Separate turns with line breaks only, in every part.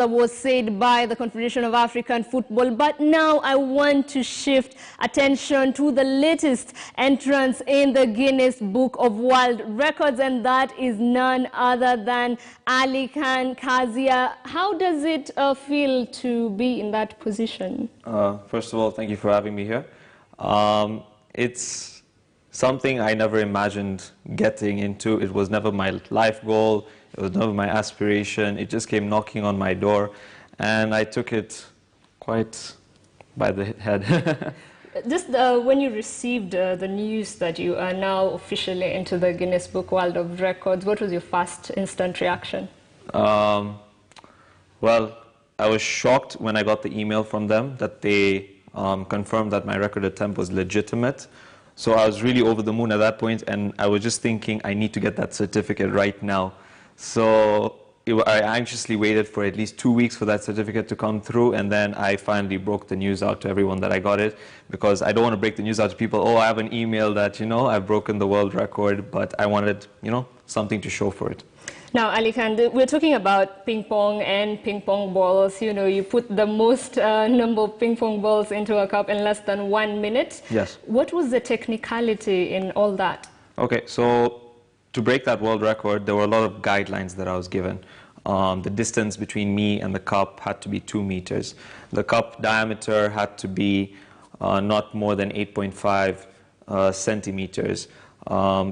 that was said by the Confederation of African Football. But now I want to shift attention to the latest entrance in the Guinness Book of World Records, and that is none other than Alikhan Kazia. How does it feel to be in that position?
First of all, thank you for having me here. It's something I never imagined getting into. It was never my life goal. It was never my aspiration. It just came knocking on my door, and I took it quite by the head.
Just when you received the news that you are now officially into the Guinness Book World of Records, what was your first instant reaction?
Well, I was shocked when I got the email from them that they confirmed that my record attempt was legitimate. So I was really over the moon at that point, and I was just thinking, I need to get that certificate right now. So I anxiously waited for at least 2 weeks for that certificate to come through, and then I finally broke the news out to everyone that I got it, because I don't want to break the news out to people, oh, I have an email that, I've broken the world record, but I wanted, something to show for it.
Now, Alikhan, we're talking about ping pong and ping pong balls. You put the most number of ping pong balls into a cup in less than 1 minute.
Yes.
What was the technicality in all that?
Okay, so to break that world record, there were a lot of guidelines that I was given. The distance between me and the cup had to be 2 meters. The cup diameter had to be not more than 8.5 centimeters.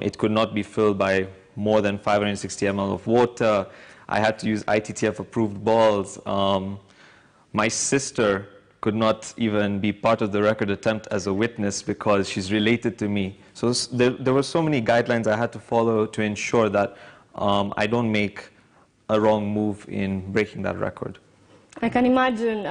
It could not be filled by more than 560 ml of water. I had to use ITTF-approved balls. My sister could not even be part of the record attempt as a witness because she's related to me. So there were so many guidelines I had to follow to ensure that I don't make a wrong move in breaking that record.
I can imagine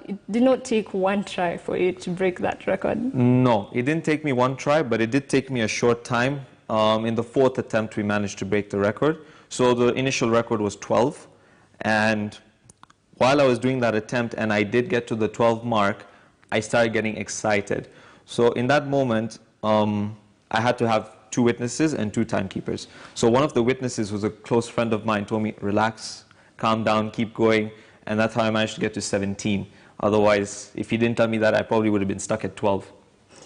it did not take one try for you to break that record.
No, it didn't take me one try, but it did take me a short time. In the 4th attempt, we managed to break the record. So the initial record was 12. And while I was doing that attempt and I did get to the 12 mark, I started getting excited. So in that moment, I had to have 2 witnesses and 2 timekeepers. So one of the witnesses was a close friend of mine, told me, relax, calm down, keep going. And that's how I managed to get to 17. Otherwise, if he didn't tell me that, I probably would have been stuck at 12.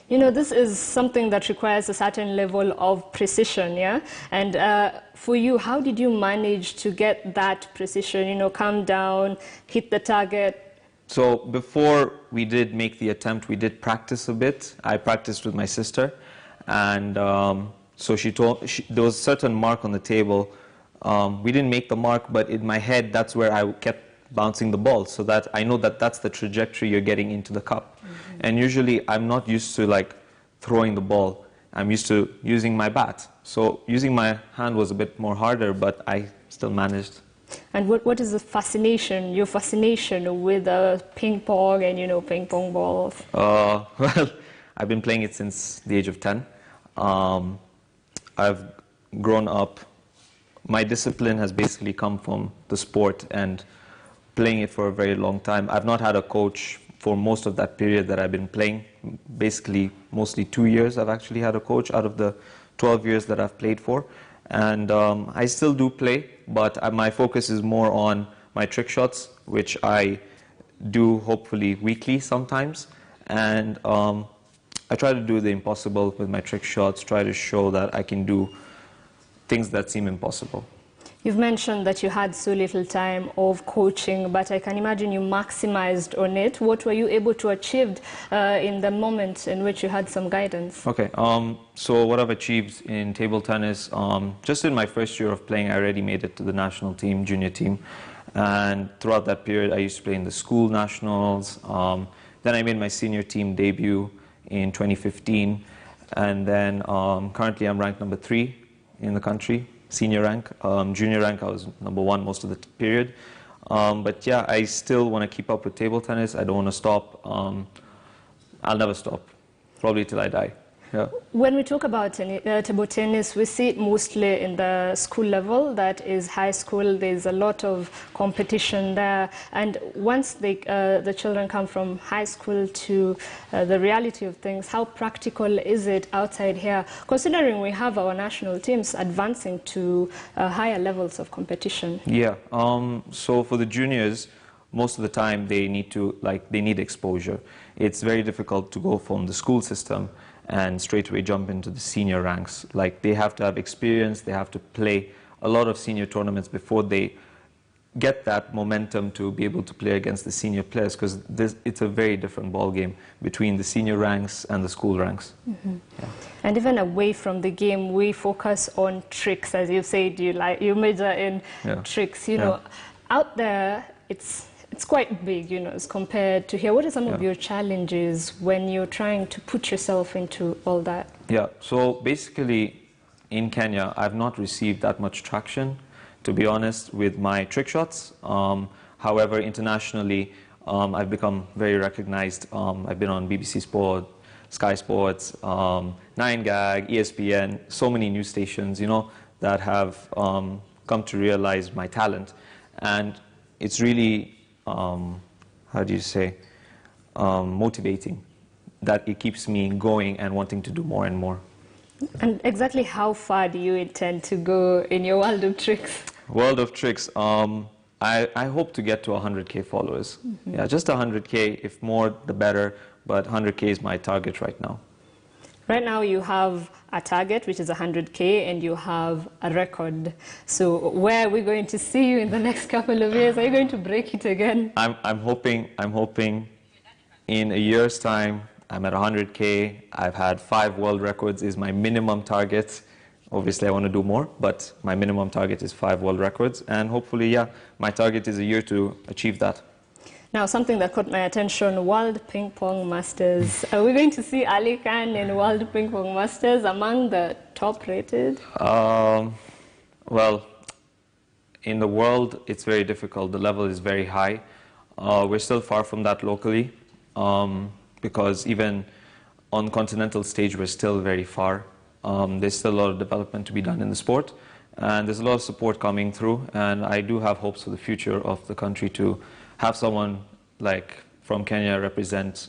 This is something that requires a certain level of precision, yeah? And for you, how did you manage to get that precision, calm down, hit the target?
So before we did make the attempt, we did practice a bit. I practiced with my sister. And so there was a certain mark on the table. We didn't make the mark, but in my head, that's where I kept bouncing the ball, so that I know that that's the trajectory you're getting into the cup. Mm-hmm. And usually I'm not used to throwing the ball. I'm used to using my bat. So using my hand was a bit more harder, but I still managed.
And what is the fascination, your fascination with ping pong and ping pong balls?
Well, I've been playing it since the age of 10. I've grown up. My discipline has basically come from the sport and playing it for a very long time. I've not had a coach for most of that period that I've been playing. Basically, mostly 2 years I've actually had a coach out of the 12 years that I've played for. And I still do play, but my focus is more on my trick shots, which I do hopefully weekly sometimes. And I try to do the impossible with my trick shots, try to show that I can do things that seem impossible.
You've mentioned that you had so little time of coaching, but I can imagine you maximized on it. What were you able to achieve in the moment in which you had some guidance?
Okay, so what I've achieved in table tennis, just in my first year of playing, I already made it to the national team, junior team. And throughout that period, I used to play in the school nationals. Then I made my senior team debut in 2015. And then currently I'm ranked number 3 in the country. Senior rank. Junior rank, I was number 1 most of the period. But yeah, I still want to keep up with table tennis. I don't want to stop. I'll never stop, probably till I die. Yeah.
When we talk about table tennis, we see it mostly in the school level, that is high school. There's a lot of competition there. And once the children come from high school to the reality of things, how practical is it outside here, considering we have our national teams advancing to higher levels of competition?
Yeah, so for the juniors, most of the time they need exposure. It's very difficult to go from the school system and straight away jump into the senior ranks. Like, they have to have experience, they have to play a lot of senior tournaments before they get that momentum to be able to play against the senior players, because it's a very different ball game between the senior ranks and the school ranks.
Mm-hmm. Yeah. And even away from the game, we focus on tricks, as you said. You major in tricks. You know, out there, it's quite big, you know, as compared to here. What are some of your challenges when you're trying to put yourself into all that? Yeah.
So basically, in Kenya, I've not received that much traction, to be honest, with my trick shots. However, internationally, I've become very recognized. I've been on BBC Sport, Sky Sports, 9gag, ESPN, so many news stations, you know, that have come to realize my talent. And it's really, how do you say, motivating, that it keeps me going and wanting to do more and more.
And exactly how far do you intend to go in your world of tricks?
World of tricks, I hope to get to 100K followers. Mm-hmm. Yeah, just 100K, if more, the better, but 100K is my target right now.
Right now you have a target, which is 100K, and you have a record. So where are we going to see you in the next couple of years? Are you going to break it again?
I'm hoping in a year's time, I'm at 100K. I've had 5 world records is my minimum target. Obviously, I want to do more, but my minimum target is 5 world records. And hopefully, yeah, my target is a year to achieve that.
Now, something that caught my attention, World Ping Pong Masters. Are we going to see Alikhan in World Ping Pong Masters among the top rated?
Well, in the world, it's very difficult. The level is very high. We're still far from that locally. Because even on continental stage, we're still very far. There's still a lot of development to be done in the sport, and there's a lot of support coming through, and I do have hopes for the future of the country to have someone like from Kenya represent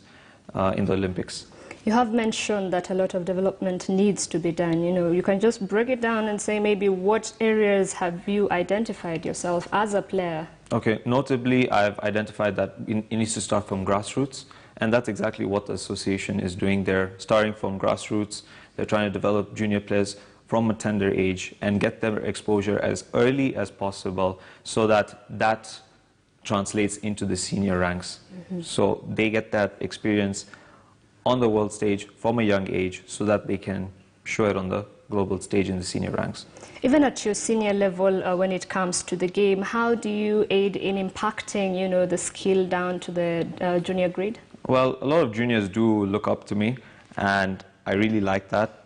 in the Olympics.
You have mentioned that a lot of development needs to be done. You know, you can just break it down and say maybe what areas have you identified yourself as a player?
Okay, notably, I've identified that it needs to start from grassroots. And that's exactly what the association is doing. They're starting from grassroots. They're trying to develop junior players from a tender age and get their exposure as early as possible so that that translates into the senior ranks. Mm-hmm. So they get that experience on the world stage from a young age so that they can show it on the global stage in the senior ranks.
Even at your senior level, when it comes to the game, how do you aid in impacting, you know, the skill down to the junior grade?
Well, a lot of juniors do look up to me, and I really like that.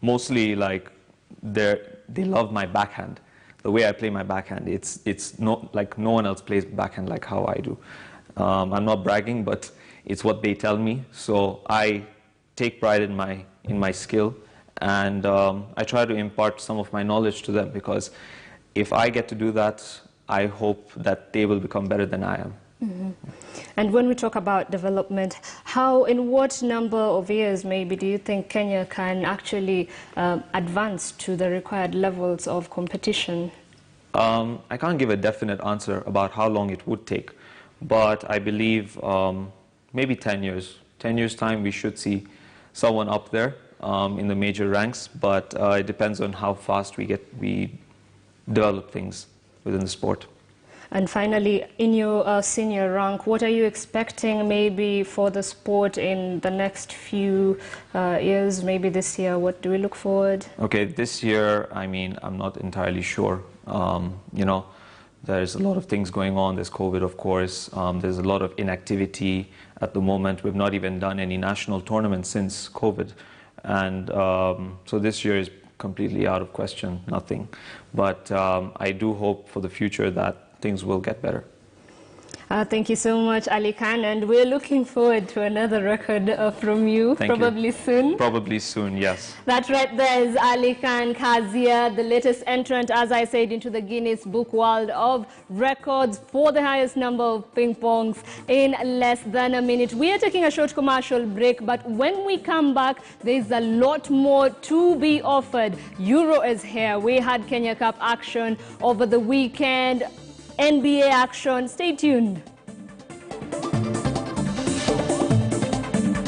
Mostly, like, they love my backhand. The way I play my backhand, it's not like no one else plays backhand like how I do. I'm not bragging, but it's what they tell me. So I take pride in my skill, and I try to impart some of my knowledge to them, because if I get to do that, I hope that they will become better than I am.
Mm-hmm. And when we talk about development, in what number of years maybe do you think Kenya can actually advance to the required levels of competition?
I can't give a definite answer about how long it would take, but I believe maybe 10 years. 10 years' time, we should see someone up there in the major ranks, but it depends on how fast we develop things within the sport.
And finally, in your senior rank, what are you expecting maybe for the sport in the next few years, maybe this year? What do we look forward?
Okay, this year, I mean, I'm not entirely sure. You know, there's a lot of things going on. There's COVID, of course. There's a lot of inactivity at the moment. We've not even done any national tournaments since COVID. And so this year is completely out of question, nothing. But I do hope for the future that things will get better.
Thank you so much, Alikhan, and we're looking forward to another record from you, probably soon.
Probably soon, yes.
That right there is Alikhan Kazia, the latest entrant, as I said, into the Guinness Book World of Records for the highest number of ping-pongs in less than a minute. We are taking a short commercial break, but when we come back, there's a lot more to be offered. Euro is here. We had Kenya Cup action over the weekend. NBA action. Stay tuned.